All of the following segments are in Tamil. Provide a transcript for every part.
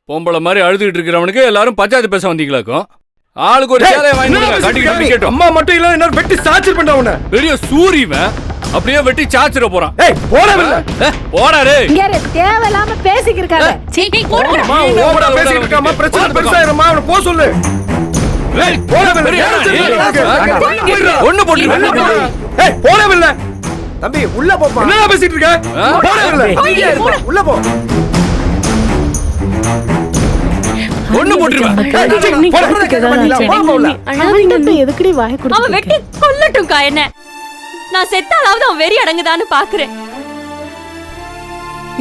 பொம்பளை மாதிரி அழுதுகிட்டு இருக்கிறவனுக்கு எல்லாரும் பஞ்சாயத்து பேச வந்தீங்களாக்கும். ஆளுக்கு ஒரு சேலையை வாங்கி கட்டிக்கிட்டு கேட்டோம். அம்மா மட்டும் இல்ல என்ன வெட்டி சாச்சர் பண்ண உன்னை. பெரிய சூரியவன் அப்படியே வெட்டி சாச்சிர போறான். ஏய் போடவில்லை. போடா டேய். இங்க தேவையில்லாம பேசிக்கிட்டு இருக்காங்க. சீ போடா. அம்மா ஓவரா பேசிட்டு இருக்காமா, பிரச்சனை பெருசாயிரமா, அவன போ சொல்லு. ஏய் போடவில்லை. ஒண்ணு போடுறீங்க. ஏய் போடவில்லை. தம்பி உள்ள போப்பா. என்ன பேசிட்டு இருக்க? போடவில்லை. உள்ள போ. ஒண்ணு போட்டுருவேன். எதுக்கடி வாய் அவன் கொடுத்து வெட்டி கொல்லட்டும்க்கா என்ன. நான் செத்தாலாவது அவன் வெறி அடங்குதான்னு பாக்குறேன்.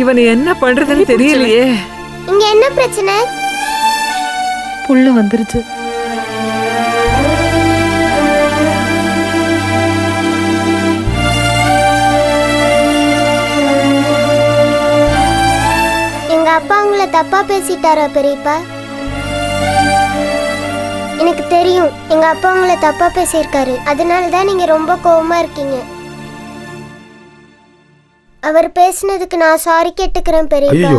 இவனை என்ன பண்றதுன்னு தெரியலையே. இங்க என்ன பிரச்சனை? புல்லு வந்துருச்சு. எங்க அப்பா உங்களை தப்பா பேசிட்டாரா பெரியப்பா? எனக்கு தெரியும் எங்க அப்பா உங்களை தப்பா பேசியிருக்காரு. அதனால தான் நீங்க ரொம்ப கோவமா இருக்கீங்க. அவர் பேசினதுக்கு நான் சாரி கேட்டுக்கிறேன் பெரியப்பா.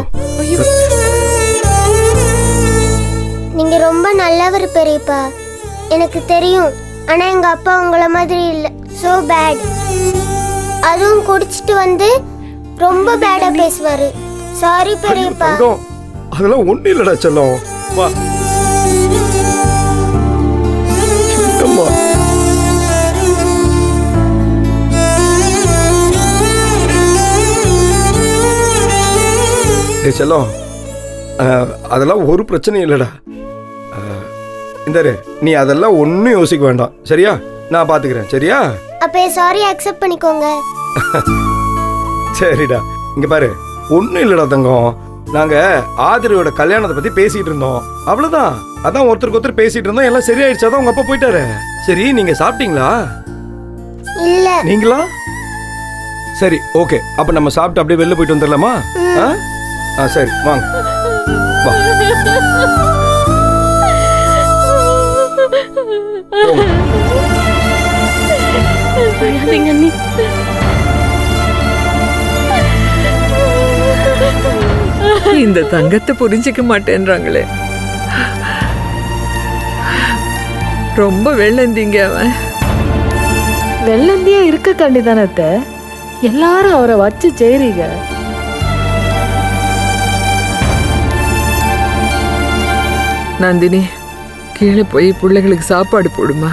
நீங்க ரொம்ப நல்லவர் பெரியப்பா, எனக்கு தெரியும். ஆனா எங்க அப்பா உங்களை மாதிரி இல்ல, சோ பேட். அதுவும் குடிச்சிட்டு வந்து ரொம்ப பேடா பேசுவாரு. சாரி பெரியப்பா. அதெல்லாம் ஒண்ணு இல்லடா செல்லம். வா அம்மா. செல்லம், அதெல்லாம் ஒரு பிரச்சனையும் இல்லடா. இந்தாரு, நீ அதெல்லாம் ஒன்றும் யோசிக்க வேண்டாம், சரியா? நான் பாத்துக்கிறேன், சரியா? அப்ப சாரி அக்செப்ட் பண்ணிக்கோங்க. சரிடா. இங்க பாரு, ஒன்றும் இல்லடா தங்கம். நாங்க ஆதிரியோட கல்யாணத்தை பத்தி பேசிட்டு இருந்தோம், அவ்வளவுதான். அதான் ஒருத்தருக்கு ஒருத்தர் பேசிட்டு இருந்தோம், எல்லாம் சரியாயிடுச்சாதான் உங்க அப்பா போயிட்டாரு. சரி, நீங்க சாப்பிட்டீங்களா? இல்ல. நீங்களா? சரி, ஓகே. அப்ப நம்ம சாப்பிட்டு அப்படியே வெளில போயிட்டு வந்துடலாமா? சரி, வாங்க. வா. இந்த தங்கத்தை புரிஞ்சிக்க மாட்டேன்றாங்களே. ரொம்ப வெள்ளந்தீங்க அவன். வெள்ளந்தியா இருக்க கண்டிதானத்த எல்லாரும் அவரை வச்சு செய்றீங்க. நந்தினி, கீழே போய் பிள்ளைகளுக்கு சாப்பாடு போடுமா.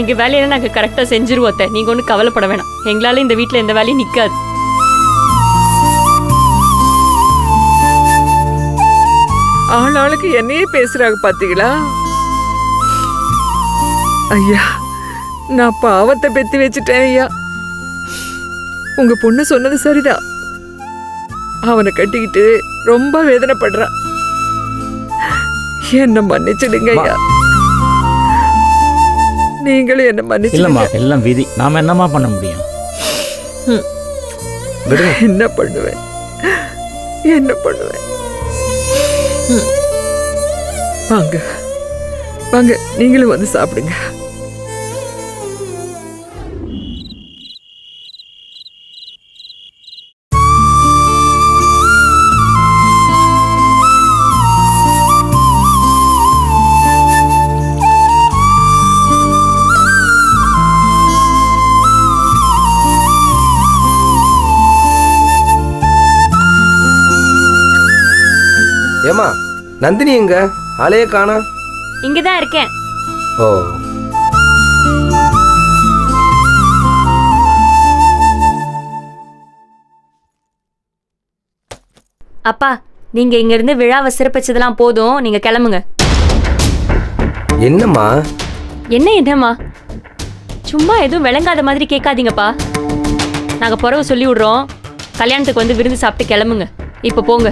எங்க வேலையில நாங்க கரெக்டா செஞ்சிருவோம். நீங்க ஒன்னும் கவலைப்பட வேணாம். எங்களால இந்த வீட்டுல எந்த வேலையும் நிக்காது. ஆளாளுக்கு என்னையே பேசுறாங்க பாத்தீங்களா? ஐயா, நான் பாவத்தை பெத்தி வச்சுட்டேன் ஐயா. உங்க பொண்ணு சொன்னது சரிதான். அவனை கட்டிக்கிட்டு ரொம்ப வேதனைப்படுறான். என்ன மன்னிச்சிடுங்க ஐயா. நீங்களும் என்ன மன்னிச்சிடுங்க. எல்லாம் விதி. நாம என்னமா பண்ண முடியும்? என்ன பண்ணுவேன், என்ன பண்ணுவேன்? வாங்க வாங்க, நீங்களும் வந்து சாப்பிடுங்க. ஏமா, நந்தினி எங்க? ஆளையே காணா. இங்கதான் இருக்கேன். ஓ, அப்பா, நீங்க இங்க இருந்து விழாவை சிறப்பிச்சதெல்லாம் போதும். நீங்க கிளம்புங்க. என்னம்மா? என்னம்மா சும்மா எதுவும் விளங்காத மாதிரி கேட்காதீங்கப்பா. நாங்க பிறகு சொல்லி விடுறோம். கல்யாணத்துக்கு வந்து விருந்து சாப்பிட்டு கிளம்புங்க. இப்ப போங்க.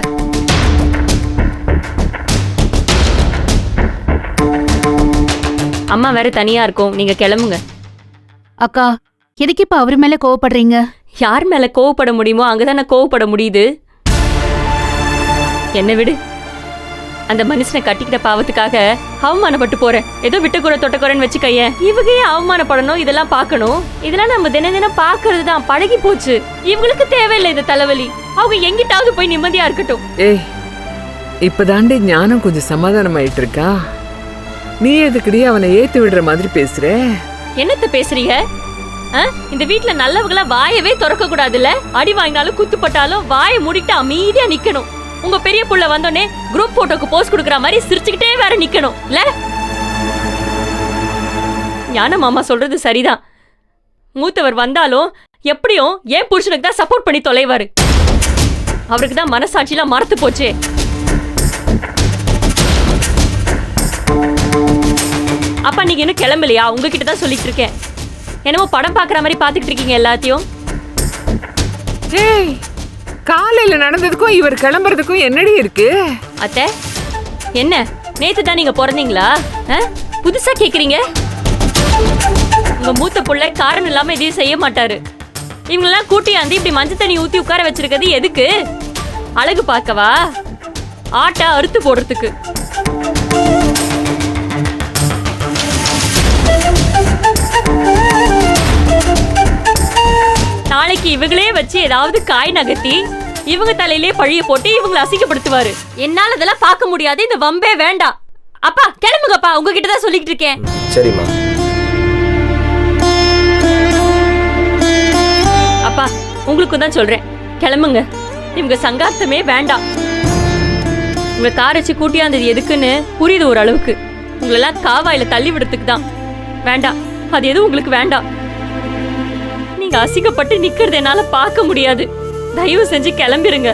அம்மா வேற தனியா இருக்கும், நீங்க கிளம்புங்க. அக்கா, எதுக்கு இப்ப அவர் மேல கோவப்படுறீங்க? யார் மேல கோவப்பட முடியுமோ அங்கதான் நான் கோவப்பட முடியுது. என்ன விடு. அந்த மனுஷனை கட்டிக்கிட்ட பாவத்துக்காக அவமானப்பட்டு போறேன். ஏதோ விட்டுக்குறை தொட்டக்குறைன்னு வச்சுக்கைய. இவங்க ஏன் அவமானப்படணும்? இதெல்லாம் பார்க்கணும். இதெல்லாம் நம்ம தினம் தினம் பாக்குறது தான், பழகி போச்சு. இவங்களுக்கு தேவையில்லை இந்த தலைவலி. அவங்க எங்கிட்டாவது போய் நிம்மதியா இருக்கட்டும். ஏய், இப்பதாண்டி ஞானம் கொஞ்சம் சமாதானம் ஆயிட்டு இருக்கா. நீ எதுக்குடி அவனை ஏத்து விடுற மாதிரி பேசுற? என்னத்த பேசுறீங்க? இந்த வீட்ல நல்லவங்கள வாயவே திறக்க கூடாதுல்ல. அடி வாங்கினாலும் குத்துப்பட்டாலும் வாயை மூடிட்டு அமைதியா நிக்கணும். உங்க பெரிய புள்ள வந்தோடனே குரூப் போட்டோக்கு போஸ்ட் கொடுக்கற மாதிரி சிரிச்சுக்கிட்டே வேற நிக்கணும் இல்ல? ஞான மாமா சொல்றது சரிதான். மூத்தவர் வந்தாலும் எப்படியும் ஏன் புருஷனுக்கு தான் சப்போர்ட் பண்ணி தொலைவாரு. அவருக்கு தான் மனசாட்சியெல்லாம் மறத்து போச்சு. அப்பா நீங்க இன்னும் கிளம்பலையா? உங்ககிட்ட தான் சொல்லிட்டு இருக்கேன். என்னமோ படம் பாக்குற மாதிரி பாத்துக்கிட்டு இருக்கீங்க எல்லாத்தையும். ஏய், காலையில நடந்ததுக்கும் இவர் கிளம்புறதுக்கும் என்னடி இருக்கு? அத்தை என்ன நேத்து தான் நீங்க பிறந்தீங்களா? புதுசா கேக்குறீங்க? உங்க மூத்த புள்ள காரணம் இல்லாம எதையும் செய்ய மாட்டாரு. இவங்களெல்லாம் கூட்டியாந்து இப்படி மஞ்சள் தண்ணி ஊத்தி உட்கார வச்சிருக்கிறது எதுக்கு? அழகு பார்க்கவா? ஆட்டா அறுத்து போடுறதுக்கு. நாளைக்கு இவங்களே வச்சு ஏதாவது காய் நகர்த்தி இவங்க தலையிலே பழிய போட்டு இவங்களை அசிங்கப்படுத்துவாரு. என்னால இதெல்லாம் பார்க்க முடியாது. இந்த வம்பே வேண்டாம். அப்பா கிளம்புங்கப்பா, உங்ககிட்ட தான் சொல்லிட்டு இருக்கேன். சரிம்மா. அப்பா உங்களுக்கு தான் சொல்றேன், கிளம்புங்க. இவங்க சங்காத்தமே வேண்டாம். உங்களை கார் வச்சு கூட்டியாந்தது எதுக்குன்னு புரியுது ஒரு அளவுக்கு. உங்களெல்லாம் காவாயில தள்ளி விடுறதுக்கு தான். வேண்டாம், அது எதுவும் உங்களுக்கு வேண்டாம். நீங்க அசிங்கப்பட்டு நிக்கிறது என்னால பார்க்க முடியாது. தயவு செஞ்சு கிளம்பிருங்க.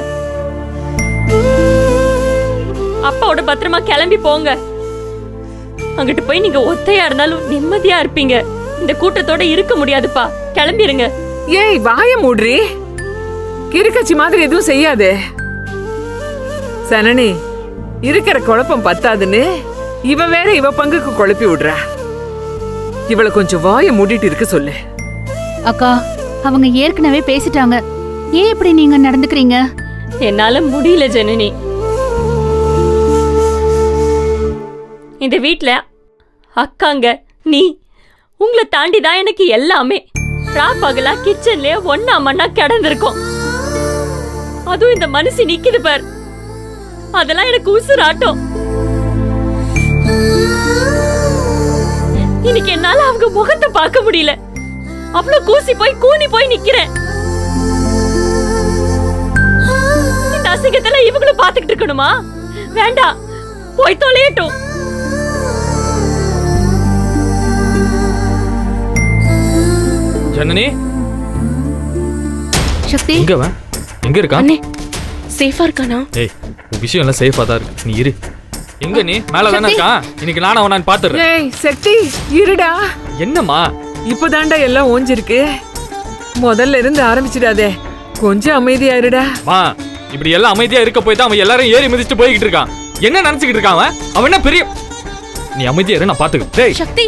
அப்பாவோட பத்திரமா கிளம்பி போங்க. அங்கிட்டு போய் நீங்க ஒத்தையா இருந்தாலும் நிம்மதியா இருப்பீங்க. இந்த கூட்டத்தோட இருக்க முடியாதுப்பா. கிளம்பிருங்க. ஏய் வாய மூடுறி. கிறுக்கச்சி மாதிரி எதுவும் செய்யாதே. சனனி, இருக்கிற குழப்பம் பத்தாதுன்னு இவ வேற இவ பங்குக்கு குழப்பி விடுறா. இவளை கொஞ்சம் வாய மூடிட்டு இருக்க சொல்லு. அக்கா, அவங்க ஏற்கனவே பேசிட்டாங்க. ஏன் இப்படி நீங்க நடந்துக்கிறீங்க? என்னால முடியல ஜனனி. இந்த வீட்ல அக்காங்க நீ உங்களை தாண்டி தான் எனக்கு எல்லாமே. ராப்பகலா கிச்சன்ல ஒன்னா மண்ணா கிடந்திருக்கும். அதுவும் இந்த மனசு நிக்குது பார், அதெல்லாம் எனக்கு உசுராட்டம். இன்னைக்கு என்னால அவங்க முகத்தை பார்க்க முடியல. அவ்வளவு கூசி போய் கூனி போய் நிக்கிறேன். இந்த அசிங்கத்துல இவங்களும் பாத்துக்கிட்டு இருக்கணுமா? வேண்டாம், போய் தொலையட்டும். ஜனனி சக்தி, எங்க இருக்கா? அண்ணே சேஃபா இருக்கானா? ஏய், உன் விஷயம் எல்லாம் சேஃபா தான் இருக்கு. நீ இரு. எங்க நீ? மேல தானே இருக்கான். இன்னைக்கு நானும் அவனான்னு பாத்துறேன். ஏய் சக்தி, இருடா. என்னம்மா இப்பதாண்டா எல்லாம் ஓஞ்சிருக்கு. முதல்ல இருந்து ஆரம்பிச்சிடாதே. கொஞ்சம் அமைதியா இருடா. மா, இப்படி எல்லாம் அமைதியா இருக்க போய் தான் அவன் எல்லாரும் ஏறி மிதிச்சுட்டு போய்கிட்டு இருக்கான். என்ன நினைச்சுக்கிட்டு இருக்கான் அவன்? அவன் என்ன பெரிய... நீ அமைதியா இரு, நான் பாத்துக்கிறேன். டேய் சக்தி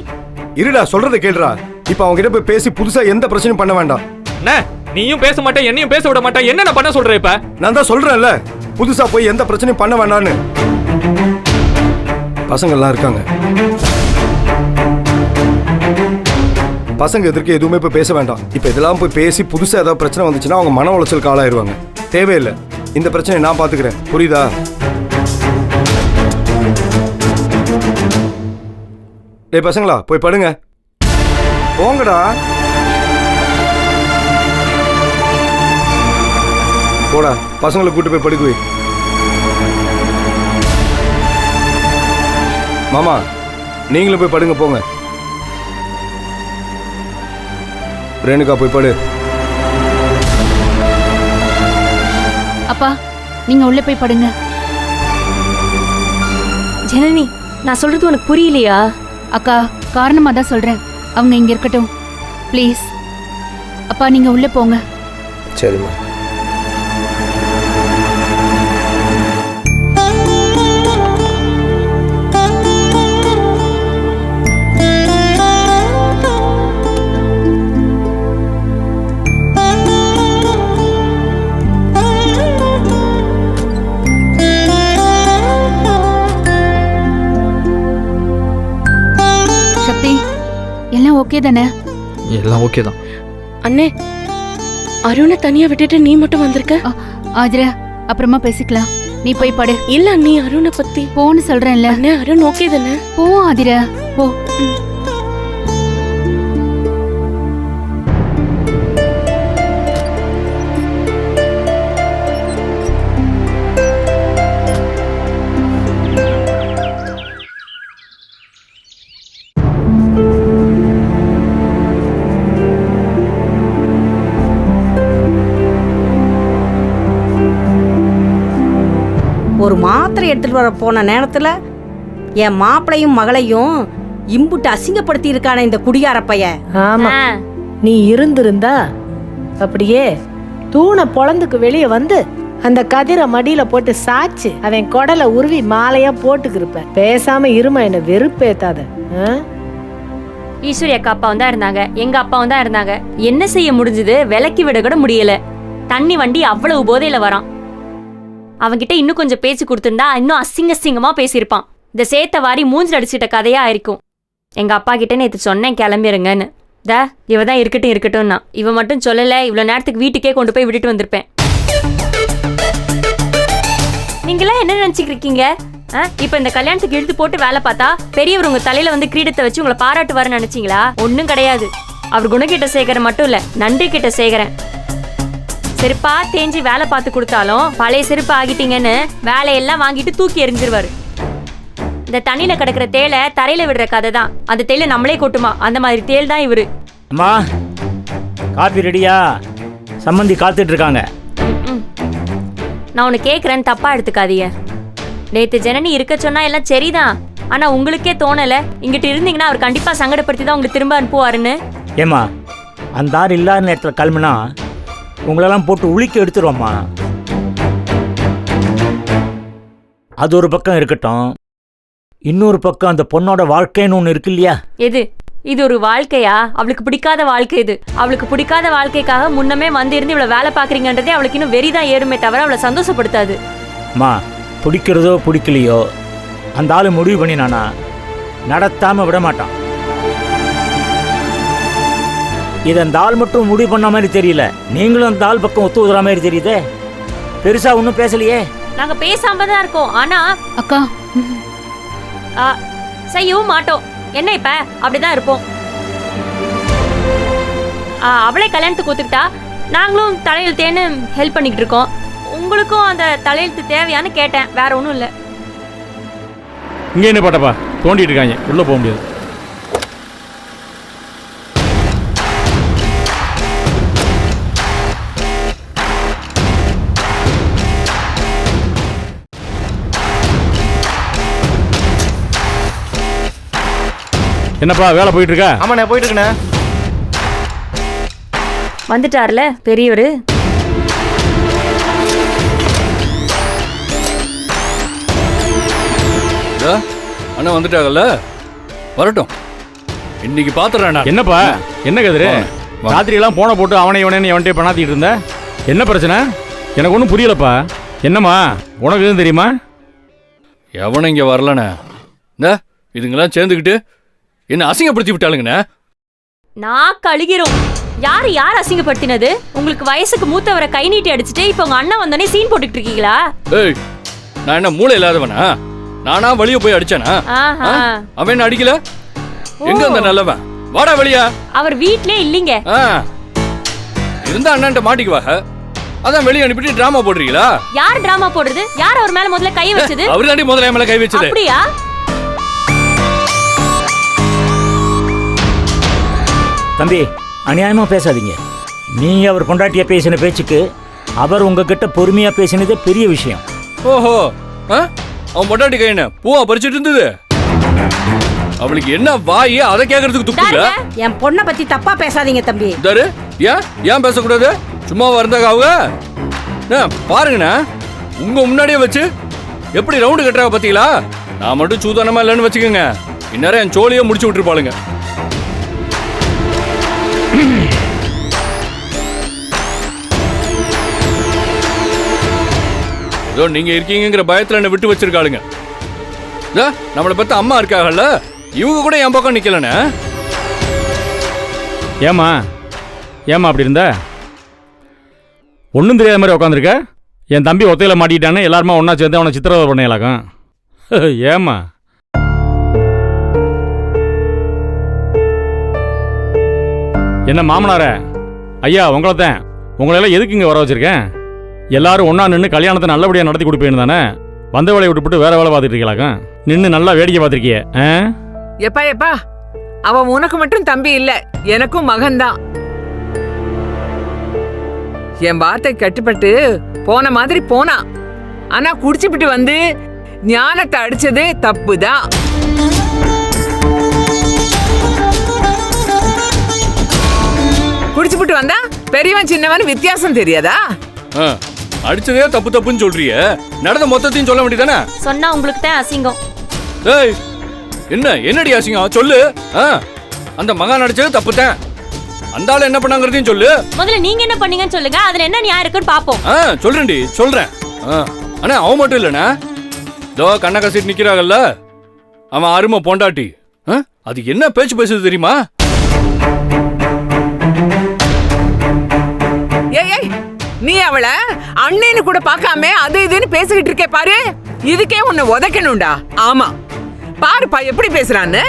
இருடா, சொல்றதை கேளுடா. இப்ப அவங்க கிட்ட போய் பேசி புதுசா எந்த பிரச்சனையும் பண்ண வேண்டாம். என்ன நீயும் பேச மாட்டேன், என்னையும் பேச விட மாட்டேன். என்ன பண்ண சொல்ற? இப்ப நான் தான் சொல்றேன்ல, புதுசா போய் எந்த பிரச்சனையும் பண்ண வேண்டாம்னு. பசங்க எல்லாம் இருக்காங்க. பசங்க எதிர்க்க எதுவுமே போய் பேச வேண்டாம். இப்ப இதெல்லாம் போய் பேசி புதுசா ஏதாவது பிரச்சனை வந்துச்சுன்னா அவங்க மன உளைச்சலுக்கு ஆளாயிருவாங்க. தேவையில்லை. இந்த பிரச்சனையை நான் பாத்துக்கிறேன். புரியுதா? டேய் பசங்களா, போய் படுங்க. போங்கடா. போடா, பசங்களை கூட்டு போய் படுக்க வை. மாமா, நீங்களும் போய் படுங்க. போங்க. ரேணுகா, போய் படு. அப்பா, நீங்க உள்ள போய் படுங்க. ஜனனி, நான் சொல்றது உனக்கு புரியலையா? அக்கா, காரணமா தான் சொல்றேன். அவங்க இங்க இருக்கட்டும் ப்ளீஸ். அப்பா, நீங்க உள்ள போங்க. சரிம்மா. சக்தி, எல்லாம் ஓகே தானே? எல்லாம் ஓகே தான். அண்ணே, அருணை தனியா விட்டுட்டு நீ மட்டும் வந்திருக்க? ஆஜரா, அப்புறமா பேசிக்கலாம். நீ போய் படு. இல்ல அண்ணி, அருணை பத்தி. போன்னு சொல்றேன்ல. அண்ணே, அருண் ஓகே தானே? போ ஆதிரா, போ. ஒரு மாத்திரை எடுத்துட்டு வர போன நேரத்துல என் மாப்பிளையும் மகளையும் இம்புட்டு அசிங்கப்படுத்தி இருக்கானே இந்த குடியார பையன். ஆமா, நீ இருந்திருந்தா அப்படியே தூணை பொழந்துக்கு வெளியே வந்து அந்த கதிரை மடியில போட்டு சாச்சு அவன் குடலை உருவி மாலையா போட்டுக்கிருப்ப. பேசாம இருமா, என்ன வெறுப்பேத்தாத. ஈஸ்வரி அக்கா அப்பாவும் தான் இருந்தாங்க, எங்க அப்பாவும் தான் இருந்தாங்க. என்ன செய்ய முடிஞ்சது? விலக்கி விட கூட முடியல. தண்ணி வண்டி அவ்வளவு போதையில வரான். அவன்கிட்ட இன்னும் கொஞ்சம் பேச்சு கொடுத்திருந்தா இன்னும் அசிங்கமா பேசியிருப்பான். இந்த சேத்த வாரி மூஞ்சில் அடிச்சிட்ட கதையா ஆயிருக்கும். எங்க அப்பா கிட்ட நேற்று சொன்னேன் கிளம்பிருங்கன்னு. இவ தான் இருக்கட்டும்னா இவ மட்டும் சொல்லல. இவ்வளவு நேரத்துக்கு வீட்டுக்கே கொண்டு போய் விட்டுட்டு வந்திருப்பேன். நீங்களாம் என்ன நினைச்சுட்டு இருக்கீங்க? இப்ப இந்த கல்யாணத்துக்கு இழுத்து போட்டு வேலை பார்த்தா பெரியவர் உங்க தலையில வந்து கிரீடத்தை வச்சு உங்களை பாராட்டுவாருன்னு நினைச்சீங்களா? ஒன்னும் கிடையாது. அவர் குணகிட்ட சேகரன் மட்டும் இல்ல, நன்றி கிட்ட சேகரன். செருப்பா தேஞ்சி வேலை பார்த்து கொடுத்தாலும் பழைய செருப்பு ஆகிட்டீங்கன்னு வேலையெல்லாம் வாங்கிட்டு தூக்கி எறிஞ்சிருவாரு. இந்த தண்ணியில கிடக்குற தேலை தரையில விடுற கதை தான். அந்த தேலை நம்மளே கொட்டுமா? அந்த மாதிரி தேல் தான் இவரு. அம்மா, காபி ரெடியா? சம்மந்தி காத்துட்டு இருக்காங்க. நான் உன்னை கேட்குறேன்னு தப்பா எடுத்துக்காதீங்க. நேற்று ஜனனி இருக்க சொன்னா எல்லாம் சரிதான். ஆனா உங்களுக்கே தோணல இங்கிட்டு இருந்தீங்கன்னா அவர் கண்டிப்பா சங்கடப்படுத்தி தான் உங்களுக்கு திரும்ப அனுப்புவாருன்னு. ஏம்மா, அந்த ஆறு இல்லாத நேரத்தில் கிளம்புனா உங்களெல்லாம் போட்டு உளிக்க எடுத்துருவோம்மா. அது ஒரு பக்கம் இருக்கட்டும், இன்னொரு பக்கம் அந்த பொண்ணோட வாழ்க்கைன்னு ஒன்று இருக்கு இல்லையா? இது ஒரு வாழ்க்கையா? அவளுக்கு பிடிக்காத வாழ்க்கை இது. அவளுக்கு பிடிக்காத வாழ்க்கைக்காக முன்னமே வந்து இருந்து இவ்வளவு வேலை பாக்குறீங்கன்றதே அவளுக்கு இன்னும் வெறிதான் ஏறுமே தவிர அவளை சந்தோஷப்படுத்தாது. அம்மா, பிடிக்கிறதோ பிடிக்கலையோ அந்த ஆளு முடிவு பண்ணினானா நடத்தாம விட மாட்டான். இது அந்த ஆள் மட்டும் முடிவு பண்ண மாதிரி தெரியல, நீங்களும் அந்த ஆள் பக்கம் ஒத்து உதுற மாதிரி தெரியுதே. பெருசா ஒன்றும் பேசலையே. நாங்க பேசாம தான் இருக்கோம். ஆனா அக்கா செய்யவும் மாட்டோம். என்ன இப்ப அப்படிதான் இருப்போம். அவளே கல்யாணத்துக்கு ஒத்துக்கிட்டா நாங்களும் தலையெழுத்தேன்னு ஹெல்ப் பண்ணிக்கிட்டு இருக்கோம். உங்களுக்கும் அந்த தலையெழுத்து தேவையான்னு கேட்டேன், வேற ஒன்றும் இல்லை. இங்கே என்ன பாட்டப்பா தோண்டிட்டு இருக்காங்க, உள்ள போக முடியாது. என்னப்பா வேலை போயிட்டு இருக்கா? ஆமா, நான் போயிட்டு இருக்கேன். வந்துட்டார்ல பெரியவர். அண்ணா வந்துட்டாங்கல்ல, வரட்டும். இன்னைக்கு பாத்துறேன். என்னப்பா, என்ன கதிரு ராத்திரி எல்லாம் போன போட்டு அவனை இவன்ட்டே பண்ணாத்திட்டு இருந்த? என்ன பிரச்சனை? எனக்கு ஒன்றும் புரியலப்பா. என்னம்மா, உனக்கு எதுவும் தெரியுமா? எவனும் இங்க வரலண்ணே. இந்த இதுங்கெல்லாம் சேர்ந்துக்கிட்டு என்ன அசிங்கப்படுத்தி விட்டாளுங்கண்ணே. நான் கழுகிறோம். யார் அசிங்கப்படுத்தினது? உங்களுக்கு வயசுக்கு மூத்தவரை கை நீட்டி அடிச்சுட்டு இப்ப உங்க அண்ணன் வந்தோடனே சீன் போட்டுக்கிட்டு இருக்கீங்களா? ஏய், நான் என்ன மூளை இல்லாதவனா? நானா வெளிய போய் அடிச்சேனா? அவன் என்ன அடிக்கல? எங்க அந்த நல்லவன்? வாடா வெளியா. அவர் வீட்லயே இல்லீங்க. இருந்தா அண்ணன்ட்ட மாட்டிக்குவாங்க. அதான் வெளிய அனுப்பிட்டு டிராமா போடுறீங்களா? யார் டிராமா போடுறது? யார் அவர் மேல முதல்ல கை வச்சது? அவர் தாண்டி முதல்ல என் மேல கை வச்சது. அப்படியா? தம்பி, அநியாயமா பேசாதீங்க. நீங்க அவர் பொண்டாட்டியா பேசின பேச்சுக்கு அவர் உங்ககிட்ட பொறுமையா பேசினதே பெரிய விஷயம். ஓஹோ, அவன் பொண்டாட்டி கையின பூவா பறிச்சுட்டு இருந்தது. அவளுக்கு என்ன வாயி அதை கேட்கறதுக்கு துப்புல. என் பொண்ணை பத்தி தப்பா பேசாதீங்க தம்பி. தாரு, ஏன் பேசக்கூடாது? சும்மாவா இருந்தாங்க அவங்க? பாருங்கண்ணா, உங்க முன்னாடியே வச்சு எப்படி ரவுண்டு கட்டுறாங்க பாத்தீங்களா? நான் மட்டும் சூதானமா இல்லைன்னு வச்சுக்கோங்க, இந்நேரம் என் சோழியே முடிச்சு விட்டுருப்பாளுங்க. ஏதோ நீங்க இருக்கீங்கிற பயத்துல என்ன விட்டு வச்சிருக்காளுங்க. நம்மளை பத்தி அம்மா இருக்காங்கல்ல, இவங்க கூட என் பக்கம் நிக்கலண்ணே. ஏமா அப்படி இருந்த? ஒன்றும் தெரியாத மாதிரி உட்காந்துருக்க. என் தம்பி ஒத்தையில் மாட்டிக்கிட்டானே எல்லாருமே ஒன்றா சேர்ந்து அவனை சித்திரவதை பண்ணிடலாக்கும். ஏம்மா என்ன மாமனாரே, ஐயா உங்களைத்தான். உங்களையெல்லாம் எதுக்கு இங்கே வர வச்சிருக்கேன்? எல்லாரும் ஒன்றா நின்று கல்யாணத்தை நல்லபடியாக நடத்தி கொடுப்பேன்னு தானே. வந்த வேலையை விட்டுவிட்டு வேற வேலை பார்த்துட்டு இருக்கலாக்கும். நின்று நல்லா வேடிக்கை பார்த்துருக்கிய. எப்பா எப்பா, அவன் உனக்கு மட்டும் தம்பி இல்ல, எனக்கும் மகன்தான். என் வார்த்தை கட்டுப்பட்டு போன மாதிரி போனான். ஆனா குடிச்சுப்பிட்டு வந்து ஞானத்தை அடிச்சது தப்புதான். குடிச்சுப்பிட்டு வந்தா பெரியவன் சின்னவன் வித்தியாசம் தெரியாதா? அடிச்சதே தப்பு தப்புன்னு சொல்றிய, நடந்த மொத்தத்தையும் சொல்ல வேண்டியதானே? சொன்னா உங்களுக்கு தான் அசிங்கம். ஏய், என்னடி அசிங்கம் சொல்லு. அந்த மகான் அடிச்சது தப்பு தான். அந்த ஆளு என்ன பண்ணாங்கிறதையும் சொல்லு. முதல்ல நீங்க என்ன பண்ணீங்கன்னு சொல்லுங்க, அதுல என்ன நியாயம் இருக்குன்னு பாப்போம். சொல்றேன்டி சொல்றேன். ஆனா அவன் மட்டும் இல்லைண்ணா, இதோ கண்ணை கசிட்டு நிக்கிறாங்கல்ல, அவன் அருமை பொண்டாட்டி. அது என்ன பேச்சு பேசுது தெரியுமா? ஏய், நீ அவள அண்ணேன்னு கூட பார்க்காம அது இதுன்னு பேசிக்கிட்டு இருக்கே பாரு. இதுக்கே உன்னை உதைக்கணும்டா. ஆமா, பாருப்பா எப்படி பேசுறான்னு.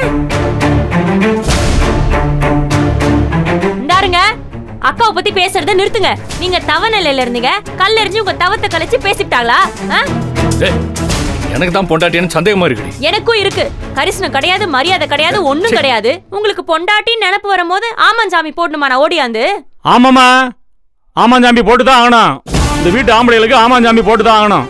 இந்தாருங்க, அக்காவை பத்தி பேசுறத நிறுத்துங்க. நீங்க தவ நிலையில இருந்தீங்க, கல் எறிஞ்சு உங்க தவத்தை கழிச்சு பேசிட்டாங்களா? எனக்கு தான் பொண்டாட்டின்னு சந்தேகமா இருக்கு. எனக்கும் இருக்கு. கரிசனம் கிடையாது, மரியாதை கிடையாது, ஒண்ணும் கிடையாது. உங்களுக்கு பொண்டாட்டி நினப்பு வரும்போது ஆமாஞ்சாமி போடணுமா நான் ஓடியாந்து? ஆமாம்மா, ஆமாஞ்சாமி போட்டு தான் ஆகணும். இந்த வீட்டு ஆம்பளைகளுக்கு ஆமாஞ்சாமி போட்டு தான் ஆகணும்.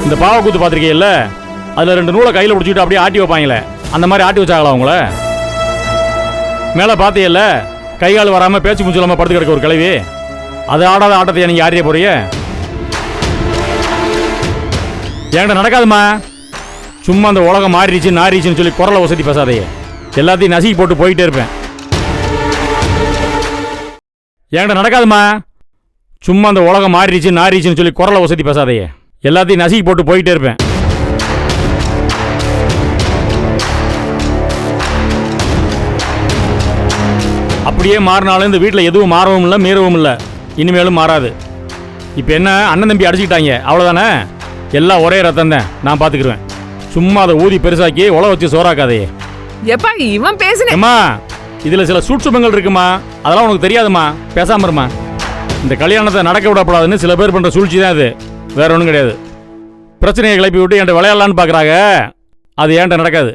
இந்த பாவ கூத்து பார்த்துருக்கீங்கல்ல, அதில் 2 நூலை கையில் பிடிச்சிட்டு அப்படியே ஆட்டி வைப்பாங்களே, அந்த மாதிரி ஆட்டி வச்சாங்களா உங்களை? மேலே பார்த்தீங்கல்ல, கை கால் வராமல் பேச்சு மூச்சு இல்லாமல் படுத்து கிடக்க ஒரு கிளவி. அது ஆடாத ஆட்டத்தை நீங்கள் ஆடிய போறீங்க. என்கிட்ட நடக்காதுமா. சும்மா அந்த உலகம் மாறிடுச்சு நாரிச்சுன்னு சொல்லி குரலை வசதி பேசாதையே. எல்லாத்தையும் நசுக்கி போட்டு போயிட்டே இருப்பேன். என்கிட்ட நடக்காதுமா. சும்மா அந்த உலகம் மாறிடுச்சு நாரிச்சுன்னு சொல்லி குரலை வசதி பேசாதையே. எல்லாத்தையும் நசுக்கி போட்டு போயிட்டே இருப்பேன். அப்படியே மாறினாலும் இந்த வீட்டில் எதுவும் மாறவும் இல்லை, மீறவும் இல்லை, இனிமேலும் மாறாது. இப்போ என்ன, அண்ணன் தம்பி அடிச்சுக்கிட்டாங்க, அவ்வளோதானே. எல்லாம் ஒரே ரத்தம் தான், நான் பார்த்துக்கிருவேன். சும்மா அதை ஊதி பெருசாக்கி உழ வச்சு சோறாக்காதையே. எப்பா இவன் பேசுனேம்மா, இதில் சில சூட்சுமங்கள் இருக்குமா, அதெல்லாம் உனக்கு தெரியாதுமா. பேசாம இருமா. இந்த கல்யாணத்தை நடக்க விடப்படாதுன்னு சில பேர் பண்ணுற சூழ்ச்சி தான் அது, வேற ஒன்றும் கிடையாது. பிரச்சனையை கிளப்பி விட்டு என்கிட்ட விளையாடலான்னு பார்க்குறாங்க, அது என்கிட்ட நடக்காது.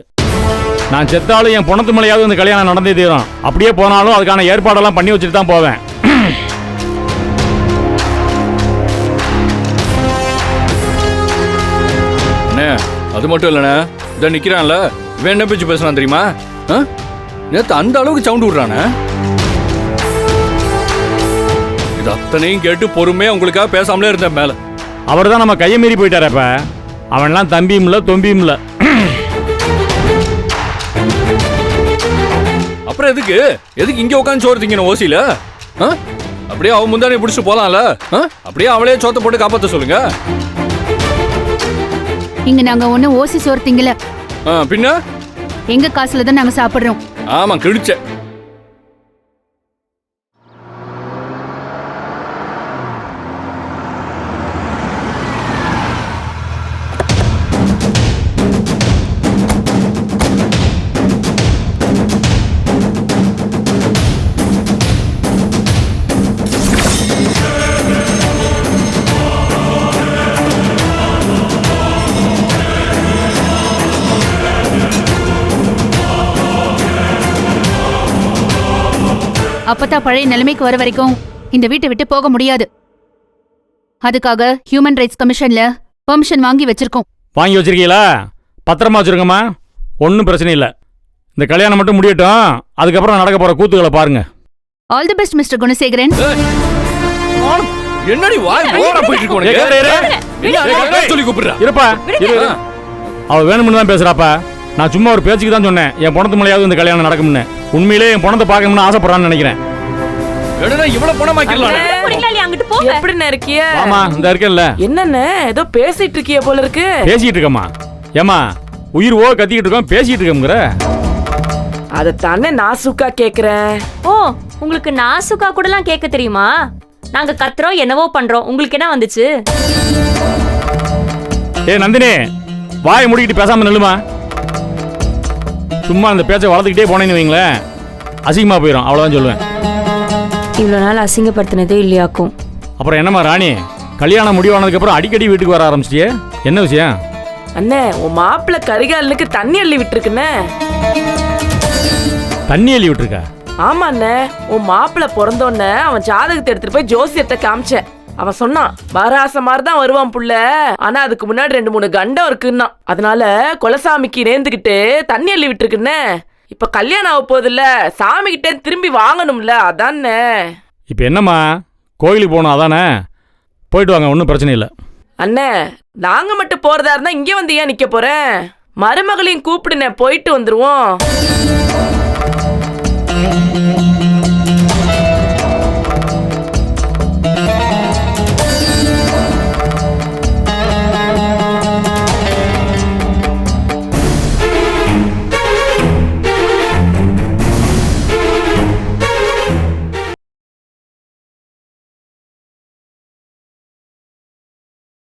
நான் செத்தாலும் என் பொணத்து மலையாவது இந்த கல்யாணம் நடந்தே தீரும். அப்படியே போனாலும் அதுக்கான ஏற்பாடெல்லாம் பண்ணி வச்சுட்டு தான் போவேன். அது மட்டும் இல்லண்ணே, இதை நிக்கிறான்ல, இவன் என்ன பேச்சு பேசுறான் தெரியுமா? நேத்து அந்த அளவுக்கு சவுண்ட் விடுறானே. இது அத்தனையும் கேட்டு பொறுமையா உங்களுக்காக பேசாமலே இருந்தேன் மேல. அவர் தான் நம்ம கையை மீறி போயிட்டாரப்ப. அவன்லாம் தம்பியும் இல்லை தொம்பியும் இல்லை. அப்புறம் எதுக்கு இங்க உட்காந்து சோறு திங்கணும் ஓசியில? அப்படியே அவன் முந்தானே பிடிச்சு போலாம்ல. அப்படியே அவளே சோத்த போட்டு காப்பாத்த சொல்லுங்க. இங்க நாங்க ஒண்ணு ஓசி சோறு திங்கல. பின்ன எங்க காசுல தான் நாங்க சாப்பிடுறோம். ஆமா கிழிச்ச. அப்பதான் பழைய நிலைமைக்கு வர வரைக்கும் இந்த வீட்டை விட்டு போக முடியாது. அதுக்காக ஹியூமன் ரைட்ஸ் கமிஷன்ல பெர்மிஷன் வாங்கி வச்சிருக்கோம். வாங்கி வச்சிருக்கீங்களா? பத்திரமா வச்சிருக்கோமா, ஒன்றும் பிரச்சனை இல்லை. இந்த கல்யாணம் மட்டும் முடியட்டும், அதுக்கப்புறம் நடக்க போற கூத்துக்களை பாருங்க. All the best mister Gunasekaran. என்னடி வாய் ஓவரா போயிட்டு இருக்கோனே. சொல்லி கூப்பிடுறா. இருப்பா. அவ வேணும்னு தான் பேசுறாப்பா. நான் சும்மா ஒரு பேச்சுக்கு தான் சொன்னேன், என் பொணத்து மலையாவது இந்த கல்யாணம் நடக்கும்னு. உண்மையிலே என் பொணத்தை பார்க்கணும்னு ஆசைப்படுறான்னு நினைக்கிறேன். வேணும்னா இவ்வளவு பணம் ஆக்கிடலாம் போறீங்களா இல்லையா? அங்கிட்டு போங்க. எப்படிண்ணே இருக்கிய? ஆமா இந்த இருக்கேன்ல. என்னண்ணே ஏதோ பேசிட்டு இருக்கிய போல இருக்கு. பேசிட்டு இருக்கம்மா. ஏமா உயிர் ஓ கத்திக்கிட்டு இருக்கோம் பேசிட்டு இருக்கோங்கிற. அதைத்தானே நாசுக்கா கேக்குறேன். ஓ உங்களுக்கு நாசுக்கா கூடலாம் கேட்க தெரியுமா? நாங்க கத்துறோம் என்னவோ பண்றோம், உங்களுக்கு என்ன வந்துச்சு? ஏ நந்தினி வாயை முடிக்கிட்டு பேசாம நில்லுமா. சும்மா அந்த பேச்சை வளர்த்துக்கிட்டே போனேன்னு வைங்களேன் அசிங்கமா போயிடும், அவ்வளவுதான் சொல்லுவேன். இவ்வளவு நாள் அசிங்கப்படுத்தினதே இல்லையாக்கும். அப்புறம் என்னம்மா ராணி, கல்யாணம் முடிவானதுக்கு அப்புறம் அடிக்கடி வீட்டுக்கு வர ஆரம்பிச்சிட்டியே, என்ன விஷயம்? அண்ணே உன் மாப்பிள்ள கரிகாலனுக்கு தண்ணி அள்ளி விட்டுருக்குண்ணே. தண்ணி அள்ளி விட்டுருக்கா? ஆமா அண்ணே, உன் மாப்பிள்ள பிறந்தோன்ன அவன் ஜாதகத்தை எடுத்துட்டு போய் ஜோசியத்தை காமிச்சேன். அவன் சொன்னான் வராச மாதிரி தான் வருவான் புள்ள, ஆனா அதுக்கு முன்னாடி 2-3 கண்டம் இருக்குன்னா, அதனால குலசாமிக்கு நேர்ந்துகிட்டு தண்ணி அள்ளி விட்டுருக்குண்ணே. இப்ப கல்யாணம் ஆக போகுதுல்ல, சாமி கிட்டே திரும்பி வாங்கணும்ல, அதானே. இப்போ என்னம்மா கோயிலுக்கு போகணும் அதானே, போயிட்டு வாங்க ஒன்றும் பிரச்சனை இல்லை. அண்ணே நாங்க மட்டும் போறதா இருந்தா இங்க வந்து ஏன் நிக்க போறேன்? மருமகளையும் கூப்பிடுனே, போயிட்டு வந்துருவோம்.